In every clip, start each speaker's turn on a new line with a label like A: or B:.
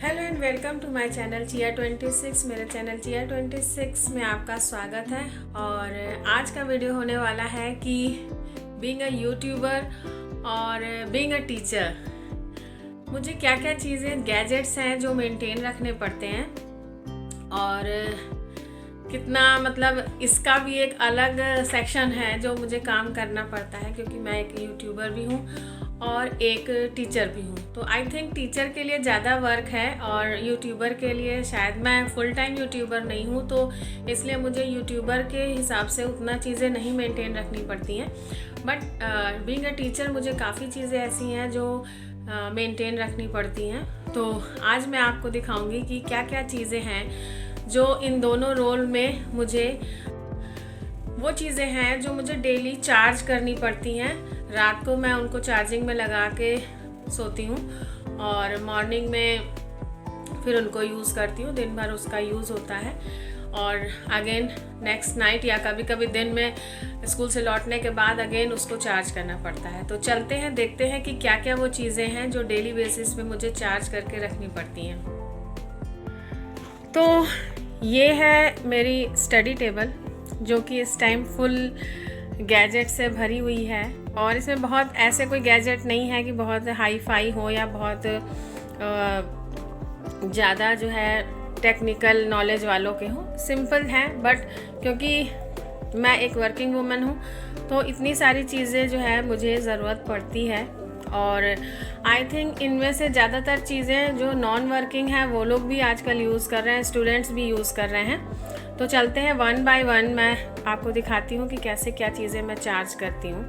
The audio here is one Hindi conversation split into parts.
A: Hello and welcome to my channel चिया 26। मेरे चैनल चिया 26 में आपका स्वागत है। और आज का वीडियो होने वाला है कि बीइंग अ यूट्यूबर और बीइंग अ टीचर मुझे क्या क्या चीज़ें गैजेट्स हैं जो मेंटेन रखने पड़ते हैं, और कितना मतलब इसका भी एक अलग सेक्शन है जो मुझे काम करना पड़ता है, क्योंकि मैं एक यूट्यूबर भी हूँ और एक टीचर भी हूँ। तो आई थिंक टीचर के लिए ज़्यादा वर्क है और यूट्यूबर के लिए शायद मैं फुल टाइम यूट्यूबर नहीं हूँ, तो इसलिए मुझे यूट्यूबर के हिसाब से उतना चीज़ें नहीं मेंटेन रखनी पड़ती हैं। बट बीइंग अ टीचर मुझे काफ़ी चीज़ें ऐसी हैं जो मेंटेन रखनी पड़ती हैं। तो आज मैं आपको दिखाऊंगी कि क्या क्या चीज़ें हैं जो इन दोनों रोल में मुझे वो चीज़ें हैं जो मुझे डेली चार्ज करनी पड़ती हैं। रात को मैं उनको चार्जिंग में लगा के सोती हूँ और मॉर्निंग में फिर उनको यूज़ करती हूँ। दिन भर उसका यूज़ होता है और अगेन नेक्स्ट नाइट या कभी कभी दिन में स्कूल से लौटने के बाद अगेन उसको चार्ज करना पड़ता है। तो चलते हैं, देखते हैं कि क्या क्या वो चीज़ें हैं जो डेली बेसिस पे मुझे चार्ज करके रखनी पड़ती हैं। तो ये है मेरी स्टडी टेबल जो कि इस टाइम फुल गैजेट से भरी हुई है, और इसमें बहुत ऐसे कोई गैजेट नहीं है कि बहुत हाई फाई हो या बहुत ज़्यादा जो है टेक्निकल नॉलेज वालों के हो। सिंपल है, बट क्योंकि मैं एक वर्किंग वुमन हूँ तो इतनी सारी चीज़ें जो है मुझे ज़रूरत पड़ती है। और आई थिंक इनमें से ज़्यादातर चीज़ें जो नॉन वर्किंग हैं वो लोग भी आजकल यूज़ कर रहे हैं, स्टूडेंट्स भी यूज़ कर रहे हैं। तो चलते हैं वन बाय वन, मैं आपको दिखाती हूँ कि कैसे क्या चीज़ें मैं चार्ज करती हूँ।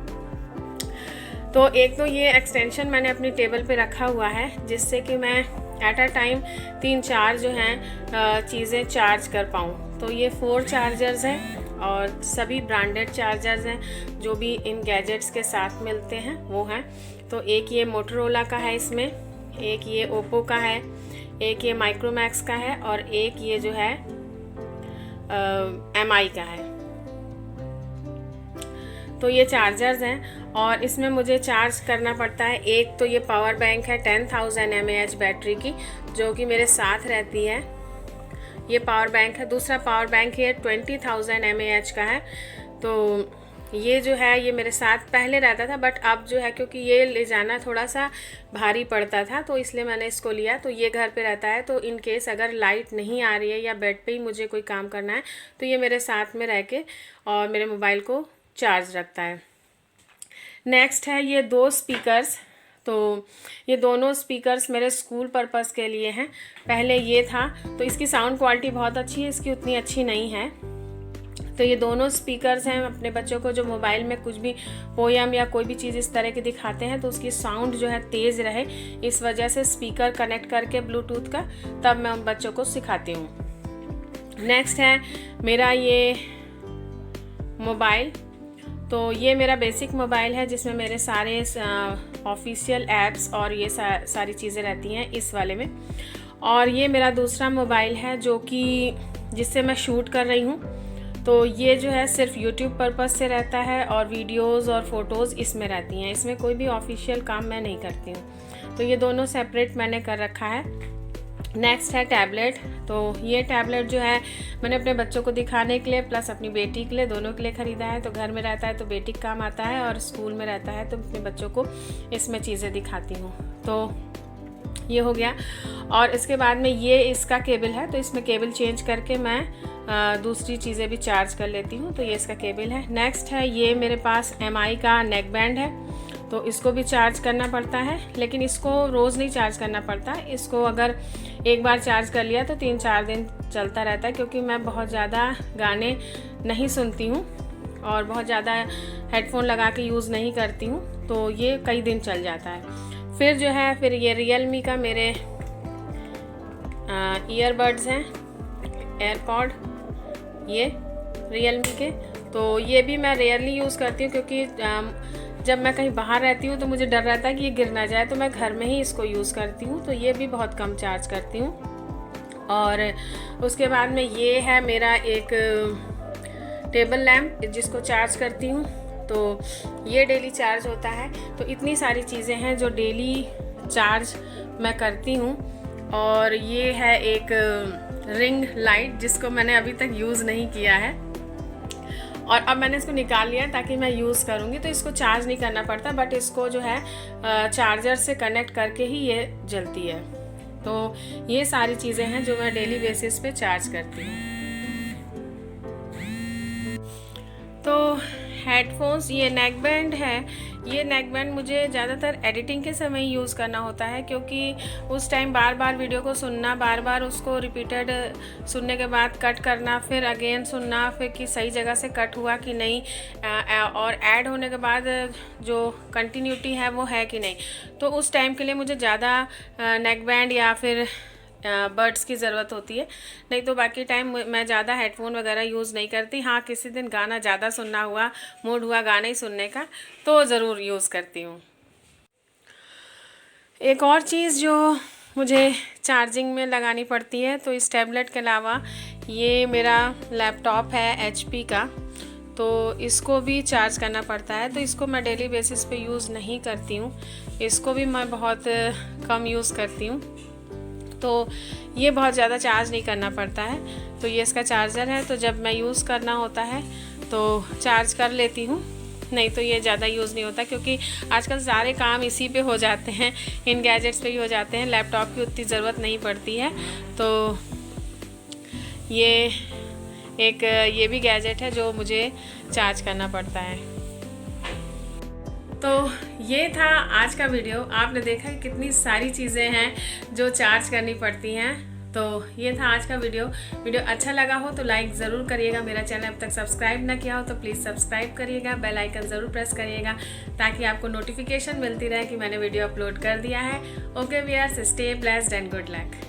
A: तो एक तो ये एक्सटेंशन मैंने अपनी टेबल पे रखा हुआ है जिससे कि मैं एट अ टाइम 3-4 जो हैं चीज़ें चार्ज कर पाऊँ। तो ये 4 चार्जर्स हैं और सभी ब्रांडेड चार्जर्स हैं जो भी इन गैजेट्स के साथ मिलते हैं वो हैं। तो एक ये मोटोरोला का है, इसमें एक ये ओप्पो का है, एक ये माइक्रोमैक्स का है और एक ये जो है MI का है। तो ये चार्जर्स हैं और इसमें मुझे चार्ज करना पड़ता है। एक तो ये पावर बैंक है 10,000 mAh बैटरी की जो कि मेरे साथ रहती है, ये पावर बैंक है। दूसरा पावर बैंक ये 20,000 mAh का है। तो ये जो है ये मेरे साथ पहले रहता था, बट अब जो है क्योंकि ये ले जाना थोड़ा सा भारी पड़ता था तो इसलिए मैंने इसको लिया। तो ये घर पे रहता है, तो इन केस अगर लाइट नहीं आ रही है या बेड पे ही मुझे कोई काम करना है तो ये मेरे साथ में रह के और मेरे मोबाइल को चार्ज रखता है। नेक्स्ट है ये 2 स्पीकर्स। तो ये दोनों स्पीकर्स मेरे स्कूल पर्पस के लिए हैं। पहले ये था तो इसकी साउंड क्वालिटी बहुत अच्छी है, इसकी उतनी अच्छी नहीं है। तो ये दोनों स्पीकर्स हैं अपने बच्चों को जो मोबाइल में कुछ भी पोयम या कोई भी चीज़ इस तरह की दिखाते हैं तो उसकी साउंड जो है तेज़ रहे, इस वजह से स्पीकर कनेक्ट करके ब्लूटूथ का तब मैं उन बच्चों को सिखाती हूँ। नेक्स्ट है मेरा ये मोबाइल। तो ये मेरा बेसिक मोबाइल है जिसमें मेरे सारे ऑफिशियल ऐप्स और ये सारी चीज़ें रहती हैं इस वाले में। और ये मेरा दूसरा मोबाइल है जो कि जिससे मैं शूट कर रही हूँ। तो ये जो है सिर्फ यूट्यूब पर्पस से रहता है और वीडियोस और फ़ोटोज़ इसमें रहती हैं, इसमें कोई भी ऑफिशियल काम मैं नहीं करती हूँ। तो ये दोनों सेपरेट मैंने कर रखा है। नेक्स्ट है टैबलेट। तो ये टैबलेट जो है मैंने अपने बच्चों को दिखाने के लिए प्लस अपनी बेटी के लिए, दोनों के लिए ख़रीदा है। तो घर में रहता है तो बेटी का काम आता है और स्कूल में रहता है तो अपने बच्चों को इसमें चीज़ें दिखाती हूँ। तो ये हो गया। और इसके बाद में ये इसका केबल है, तो इसमें केबल चेंज करके मैं दूसरी चीज़ें भी चार्ज कर लेती हूँ। तो ये इसका केबल है। नेक्स्ट है ये मेरे पास MI का नेक बैंड है, तो इसको भी चार्ज करना पड़ता है, लेकिन इसको रोज़ नहीं चार्ज करना पड़ता। इसको अगर एक बार चार्ज कर लिया तो 3-4 दिन चलता रहता है, क्योंकि मैं बहुत ज़्यादा गाने नहीं सुनती हूँ और बहुत ज़्यादा हेडफोन लगा के यूज़ नहीं करती हूँ, तो ये कई दिन चल जाता है। फिर जो है फिर ये रियलमी का मेरे ईयरबड्स हैं, एयरपॉड, ये रियलमी के। तो ये भी मैं रेयरली यूज़ करती हूँ क्योंकि जब मैं कहीं बाहर रहती हूँ तो मुझे डर रहता है कि ये गिर ना जाए, तो मैं घर में ही इसको यूज़ करती हूँ। तो ये भी बहुत कम चार्ज करती हूँ। और उसके बाद में ये है मेरा एक टेबल लैम्प जिसको चार्ज करती हूँ, तो ये डेली चार्ज होता है। तो इतनी सारी चीज़ें हैं जो डेली चार्ज मैं करती हूँ। और ये है एक रिंग लाइट जिसको मैंने अभी तक यूज़ नहीं किया है, और अब मैंने इसको निकाल लिया ताकि मैं यूज़ करूँगी तो इसको चार्ज नहीं करना पड़ता, बट इसको जो है चार्जर से कनेक्ट करके ही ये जलती है। तो ये सारी चीज़ें हैं जो मैं डेली बेसिस पे चार्ज करती हूँ। तो हेडफोन्स, ये नेक बैंड है। ये नेक बैंड मुझे ज़्यादातर एडिटिंग के समय ही यूज़ करना होता है, क्योंकि उस टाइम बार बार वीडियो को सुनना, बार बार उसको रिपीटेड सुनने के बाद कट करना, फिर अगेन सुनना, फिर कि सही जगह से कट हुआ कि नहीं, और ऐड होने के बाद जो कंटिन्यूटी है वो है कि नहीं। तो उस टाइम के लिए मुझे ज़्यादा नेक बैंड या फिर बड्स की ज़रूरत होती है, नहीं तो बाकी टाइम मैं ज़्यादा हेडफोन वगैरह यूज़ नहीं करती। हाँ, किसी दिन गाना ज़्यादा सुनना हुआ, मूड हुआ गाने ही सुनने का, तो ज़रूर यूज़ करती हूँ। एक और चीज़ जो मुझे चार्जिंग में लगानी पड़ती है, तो इस टैबलेट के अलावा ये मेरा लैपटॉप है HP का, तो इसको भी चार्ज करना पड़ता है। तो इसको मैं डेली बेसिस पे यूज़ नहीं करती हूँ, इसको भी मैं बहुत कम यूज़ करती हूँ। तो ये बहुत ज़्यादा चार्ज नहीं करना पड़ता है। तो ये इसका चार्जर है, तो जब मैं यूज़ करना होता है तो चार्ज कर लेती हूँ, नहीं तो ये ज़्यादा यूज़ नहीं होता, क्योंकि आजकल सारे काम इसी पे हो जाते हैं, इन गैजेट्स पे ही हो जाते हैं, लैपटॉप की उतनी ज़रूरत नहीं पड़ती है। तो ये भी गैजेट है जो मुझे चार्ज करना पड़ता है। तो ये था आज का वीडियो। आपने देखा कि कितनी सारी चीज़ें हैं जो चार्ज करनी पड़ती हैं। तो ये था आज का वीडियो अच्छा लगा हो तो लाइक ज़रूर करिएगा। मेरा चैनल अब तक सब्सक्राइब ना किया हो तो प्लीज़ सब्सक्राइब करिएगा, बेल आइकन ज़रूर प्रेस करिएगा ताकि आपको नोटिफिकेशन मिलती रहे कि मैंने वीडियो अपलोड कर दिया है। Okay viewers, stay blessed and good luck.